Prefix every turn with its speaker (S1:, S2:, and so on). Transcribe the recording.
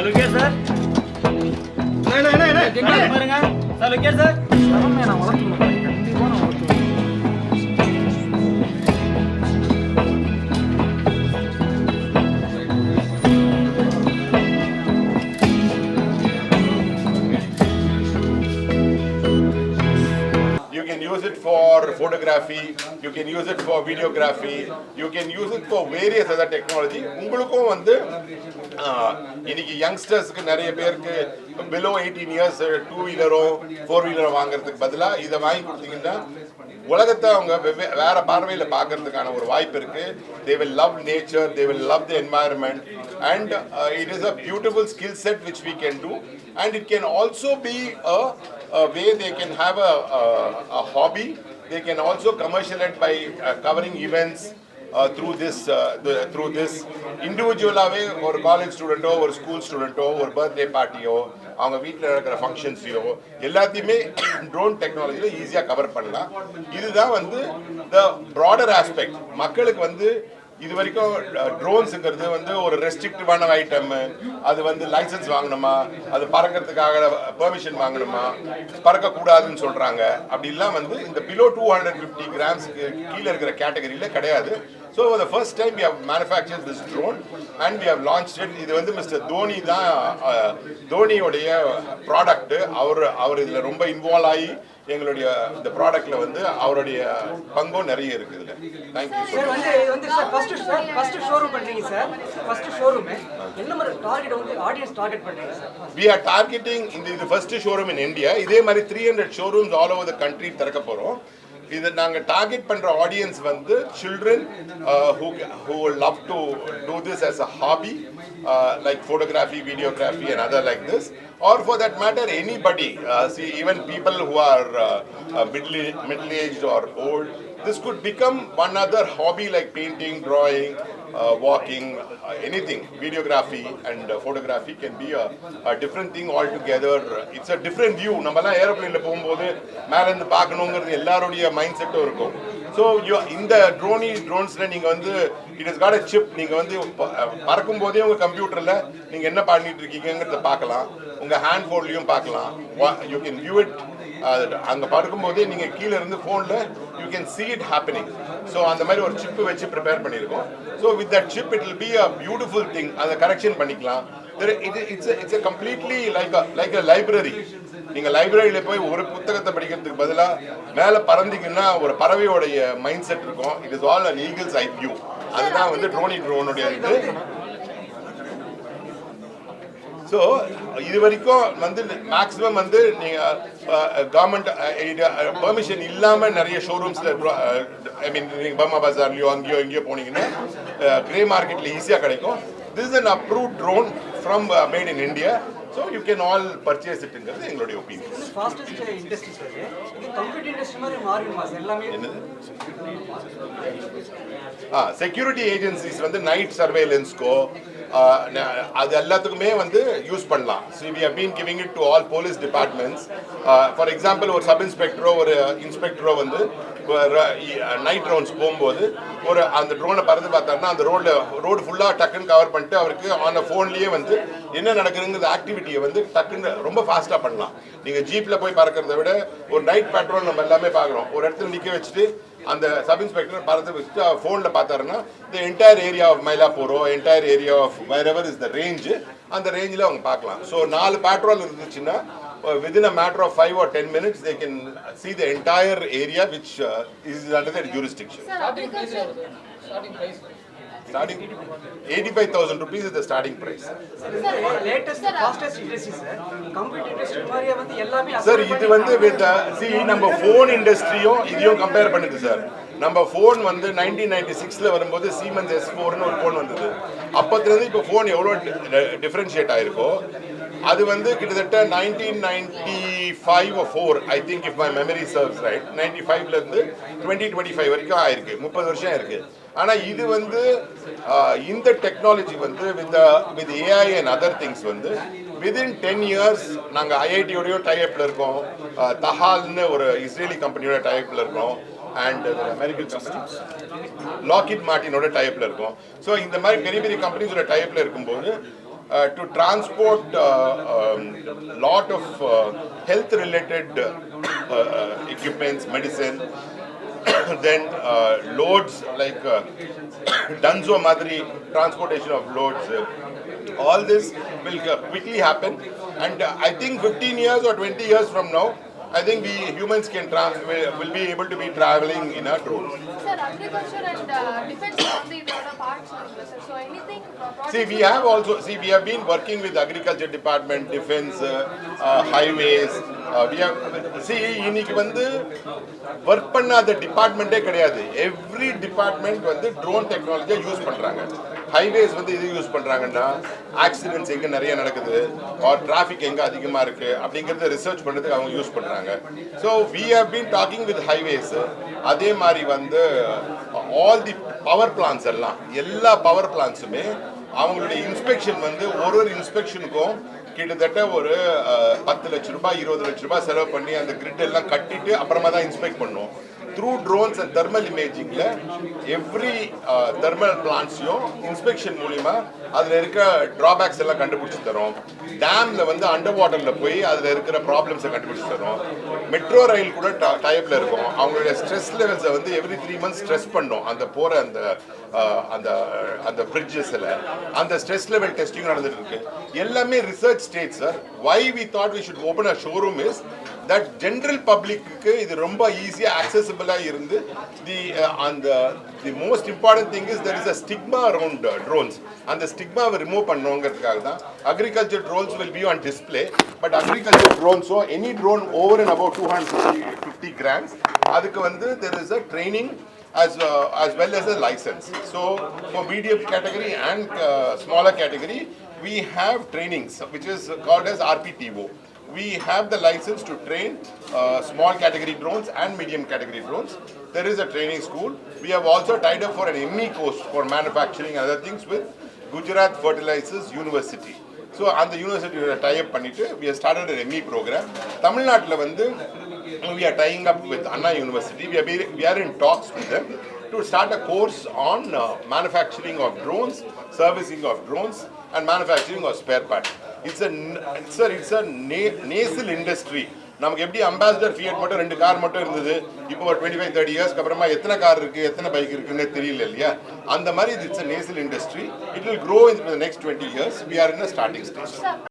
S1: Look here, sir. Sir, look here, sir.
S2: You can use it for photography, you can use it for videography, you can use it for various other technology. உங்களுக்கும் வந்து இன்னைக்கு யங்ஸ்டர்ஸ்க்கு நிறைய பேருக்கு below 18 years two வீலரோ four வீலரோ வாங்குறதுக்கு பதிலாக இதை வாங்கி கொடுத்தீங்கன்னா உலகத்தை அவங்க வேற பார்வையில் பார்க்கறதுக்கான ஒரு வாய்ப்பு இருக்கு. They will love nature, they will love the environment, and it is a beautiful skill set which we can do, and it can also be a way they can have a hobby. They can also commercialize by covering events through this individualaவே ஒரு college ஸ்டூடெண்ட்டோ ஒரு school ஸ்டூடெண்ட்டோ ஒரு birthday பார்ட்டியோ அவங்க வீட்டில் நடக்கிற ஃபங்க்ஷன்ஸையோ எல்லாத்தையுமே drone டெக்னாலஜியில் ஈஸியாக cover பண்ணலாம். இதுதான் வந்து த ப்ராடர் ஆஸ்பெக்ட். மக்களுக்கு வந்து இது வரைக்கும் ட்ரோன்ஸுங்கிறது வந்து ஒரு ரெஸ்ட்ரிக்டிவான ஐட்டம். அது வந்து லைசன்ஸ் வாங்கணுமா, அது பறக்கிறதுக்காக பெர்மிஷன் வாங்கணுமா, பறக்கக்கூடாதுன்னு சொல்கிறாங்க. அப்படிலாம் வந்து இந்த பிலோ 250 கிராம்ஸுக்கு கீழே இருக்கிற கேட்டகரியில் கிடையாது. So for the first time we have manufactured this drone and we have launched it. இது வந்து மிஸ்டர் தோனி தான் தோனியோடைய ப்ராடக்ட். அவர் இதில் ரொம்ப இன்வால்வ் ஆகி எங்களுடைய இந்த ப்ராடக்ட்ல வந்து அவருடைய பங்கும் நிறைய இருக்குது. Thank you
S3: sir. வந்து சார் ஃபர்ஸ்ட் ஷோரூம் பண்றீங்க சார். ஃபர்ஸ்ட் ஷோரூம் என்ன மாதிரி டார்கெட் வந்து ஆடியன்ஸ் டார்கெட் பண்றீங்க சார்?
S2: We are targeting இந்த ஃபர்ஸ்ட் ஷோரூம் in India. இதே மாதிரி 300 showrooms all over the country திறக்க போறோம். இது நாங்கள் டார்கெட் பண்ணுற ஆடியன்ஸ் வந்து children who love to do this as a hobby, like photography, videography and other like this, or for that matter anybody, see even people who are middle-aged or old. This could become one other hobby like painting, drawing, walking, anything. Videography and photography can be a different thing altogether. It's a different view. நம்மலாம் ஏரோப்ளேன்ல போகும்போது மேல இருந்து பார்க்கணுங்கிறது எல்லாரோடைய mind செட்டும் இருக்கும். So இந்த ட்ரோன்ஸ்ல நீங்க வந்து it is got a chip. நீங்க வந்து பறக்கும் போதே உங்க கம்ப்யூட்டர்ல நீங்க என்ன பண்ணிட்டு இருக்கீங்கிறத பார்க்கலாம், உங்க ஹேண்ட் ஃபோன்லயும் பார்க்கலாம். You can view it. அங்கே பறக்கும்போதே நீங்கள் கீழே இருந்து ஃபோனில் you can see it happening. So அந்த மாதிரி ஒரு சிப்பு வச்சு ப்ரிப்பேர் பண்ணியிருக்கோம். So with that chip it will be a beautiful thing. அதை கரெக்ஷன் பண்ணிக்கலாம். It's a completely like a library. நீங்கள் லைப்ரரியில் போய் ஒரு புத்தகத்தை படிக்கிறதுக்கு பதிலாக மேலே பறந்தீங்கன்னா ஒரு பறவையோடைய மைண்ட் செட் இருக்கும். It is all an eagle's eye view. அதுதான் வந்து ட்ரோனுடைய இது. ஸோ இது வரைக்கும் வந்து மேக்ஸிமம் வந்து நீங்கள் கவர்மெண்ட் பெர்மிஷன் இல்லாமல் நிறைய ஷோரூம்ஸில் ஐ மீன் நீங்கள் பர்மா பஜார்லையோ அங்கேயோ எங்கேயோ போனீங்கன்னா கிரே மார்க்கெட்டில் ஈஸியாக கிடைக்கும். This is an approved drone from made in India. So you can all purchase it ங்கிறது எங்களுடைய ஒப்பீனியன்.
S3: Fastest industry sir. இது கம்ப்யூட்டர் இண்டஸ்ட்ரி மாதிரி மாறிடுமா சார் எல்லாமே?
S2: என்னது? செக்யூரிட்டி ஏஜென்சிஸ் வந்து நைட் சர்வேலன்ஸ்க்கோ அது எல்லாத்துக்குமே வந்து யூஸ் பண்ணலாம். So we have been giving it to all police departments. For example ஒரு சப் இன்ஸ்பெக்டரோ ஒரு இன்ஸ்பெக்டரோ வந்து நைட் ரவுண்ட்ஸ் போகும்போது ஒரு அந்த ட்ரோனை பறந்து பார்த்தாருன்னா அந்த ரோடு ஃபுல்லாக டக்குன்னு கவர் பண்ணிட்டு அவருக்கு ஆன் ஃபோன்லேயே வந்து என்ன நடக்குதுங்கிற ஆக்டிவிட்டியை வந்து டக்குன்னு ரொம்ப ஃபாஸ்ட்டாக பண்ணலாம். நீங்கள் ஜீப்பில் போய் பறக்கிறத விட ஒரு நைட் பேட்ரோல் நம்ம எல்லாமே பார்க்குறோம். ஒரு இடத்துல நிற்க வச்சுட்டு அந்த சப் இன்ஸ்பெக்டர் பறந்து வச்சுட்டு ஃபோனில் பார்த்தாருன்னா இந்த என்டையர் ஏரியா ஆஃப் மயிலாப்பூரோ entire area of wherever is the range அந்த ரேஞ்சில் அவங்க பார்க்கலாம். ஸோ 4 பேட்ரோல் இருந்துச்சுன்னா within a matter of 5 or 10 minutes they can see the entire area which is under their jurisdiction. Starting 85,000 rupees is the starting price.
S3: Latest fastest industry sir. Computer industry மாதிரியே வந்து எல்லாமே
S2: sir இது வந்து with see நம்ம phone இண்டஸ்ட்ரியும் இதையும் compare பண்ணுது sir. நம்ம phone வந்து 1996ல வரும்போது சீமென்ஸ் S4ன்னு ஒரு ஃபோன் வந்தது. அப்போதுலேருந்து இப்போ ஃபோன் எவ்வளோ டிஃப்ரென்ஷியேட் ஆகிருக்கோ அது வந்து கிட்டத்தட்ட 1995 or 4 I think if my memory serves right 95லேருந்து 2025 வரைக்கும் ஆயிருக்கு. 30 வருஷம் இருக்குது. ஆனால் இது வந்து இந்த டெக்னாலஜி வந்து with AI and other things வந்து வித்தின் 10 years நாங்கள் ஐஐடியோடையும் டைஅப்பில் இருக்கோம். தஹால்னு ஒரு இஸ்ரேலி கம்பெனியோட டைஅப்பில் இருக்கோம். அண்ட் அமெரிக்கன் கம்பெனிஸ் லாக்கிட் மார்ட்டினோட டைப்பில் இருக்கும். ஸோ இந்த மாதிரி பெரிய பெரிய கம்பெனிஸோட டைப்பில் இருக்கும்போது to transport lot of health related equipments, medicine, then loads like Dunzo Madri transportation of loads. All this will quickly happen, and I think 15 years or 20 years from now, I think we humans will be able to be traveling in a drone.
S4: Sir, agriculture and defense are the parts of this. So anything.
S2: See, we have been working with agriculture department, defense, highways. We have இன்னைக்கு வந்து work பண்ணாத டிபார்ட்மெண்டே கிடையாது. Every department வந்து drone technology use பண்றாங்க. Highways வந்து இது use பண்றாங்கன்னா accidents எங்க நிறைய நடக்குது or டிராஃபிக் எங்க அதிகமா இருக்கு அப்படிங்கறத ரிசர்ச் பண்றதுக்கு அவங்க யூஸ் பண்றாங்க. So we have been talking with highways. அதே மாதிரி வந்து all the power plants எல்லாம் எல்லா பவர் பிளான்ட்ஸுமே அவங்களுடைய இன்ஸ்பெக்ஷன் வந்து ஒரு இன்ஸ்பெக்ஷனுக்கும் கிட்டத்தட்ட ஒரு 10 லட்சம் ரூபாய் 20 லட்சம் ரூபாய் செலவு பண்ணி அந்த கிரிட் எல்லாம் கட்டிட்டு அப்புறமா தான் இன்ஸ்பெக்ட் பண்ணுவோம். Through drones and thermal imaging, every thermal plants inspection மூலமா அதுல இருக்க drawbacks எல்லாம் கண்டுபிடிச்சு தரோம். டேம்ல வந்து அண்டர் வாட்டர்ல போய் அதுல இருக்கிற ப்ராப்ளம்ஸை கண்டுபிடிச்சு தரோம். மெட்ரோ ரயில் கூட டைப்ல இருக்கும். அவங்களுடைய ஸ்ட்ரெஸ் லெவல்ஸை வந்து எவ்ரி 3 months ஸ்ட்ரெஸ் பண்ணோம். அந்த போற அந்த பிரிட்ஜஸ்ல அந்த ஸ்ட்ரெஸ் லெவல் டெஸ்டிங் நடந்துட்டு இருக்கு. எல்லாமே research stage sir. Why we thought we should open a showroom is that general public க்கு இது ரொம்ப ஈஸியா accessible-ஆ இருந்து the most important thing is there is a stigma around drones. அந்த ஸ்டிக்மாவை ரிமூவ் பண்ணணுங்கிறதுக்காக தான் agriculture drones will be on display, but agriculture drones, so any drone over and above 250 grams, அதுக்கு வந்து there is a training as well as a license. So for medium category and smaller category, we have trainings which is called as RPTO. We have the license to train small category drones and medium category drones. There is a training school. We have also tied up for an ME course for manufacturing and other things with Gujarat Fertilizers University. So on the university tie up பண்ணிட்டு we have started an ME program. Tamil Nadu வந்து we are tying up with Anna University. We are in talks with them to start a course on manufacturing of drones, servicing of drones and manufacturing of spare parts. It's a nasal industry. நமக்கு எப்படி ambassador Fiat மட்டும் 2 car மட்டும் இருந்தது, இப்போ ஒரு 25-30 இயர்ஸ்க்கு அப்புறமா எத்தனை கார் இருக்கு எத்தனை பைக் இருக்குன்னு தெரியல இல்லையா? அந்த மாதிரி it's a nasal industry. It will grow in the next 20 years. We are in a starting stage.